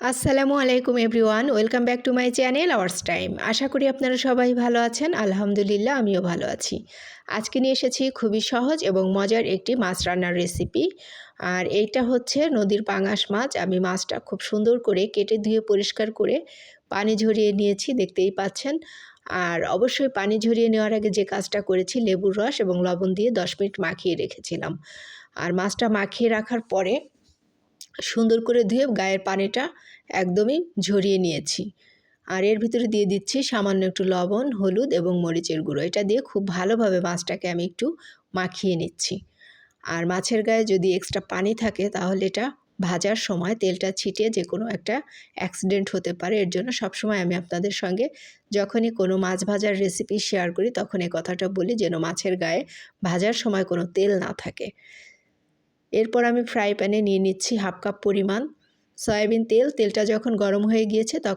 আসসালামু আলাইকুম everyone, welcome back to my channel ours time. আশা করি আপনারা সবাই ভালো আছেন। আলহামদুলিল্লাহ, আমিও ভালো আছি। আজকে নিয়ে এসেছি খুবই সহজ এবং মজার একটি মাছ রান্নার রেসিপি। আর এইটা হচ্ছে নদীর পাঙাশ মাছ। আমি মাছটা খুব সুন্দর করে কেটে ধুয়ে পরিষ্কার করে পানি ঝরিয়ে নিয়েছি, দেখতেই পাচ্ছেন। আর অবশ্যই পানি ঝরিয়ে নেওয়ার আগে যে কাজটা করেছি, লেবুর রস এবং লবণ দিয়ে 10 মিনিট মাখিয়ে রেখেছিলাম। আর মাছটা মাখিয়ে রাখার পরে সুন্দর করে ধুয়ে গায়ের পানিটা একদমই ঝরিয়ে নিয়েছি। আর এর ভিতরে দিয়ে দিচ্ছি সামান্য একটু লবণ, হলুদ এবং মরিচের গুঁড়ো। এটা দিয়ে খুব ভালোভাবে মাছটাকে আমি একটু মাখিয়ে নিচ্ছি। আর মাছের গায়ে যদি এক্সট্রা পানি থাকে তাহলে এটা ভাজার সময় তেলটা ছিটিয়ে যে কোনো একটা অ্যাক্সিডেন্ট হতে পারে। এর জন্য সবসময় আমি আপনাদের সঙ্গে যখনই কোনো মাছ ভাজার রেসিপি শেয়ার করি তখন এই কথাটা বলি, যেন মাছের গায়ে ভাজার সময় কোনো তেল না থাকে। এরপর আমি ফ্রাই প্যানে নিয়ে নিচ্ছি হাফ কাপ পরিমাণ সয়াবিন তেল। তেলটা যখন গরম হয়ে গিয়েছে তখন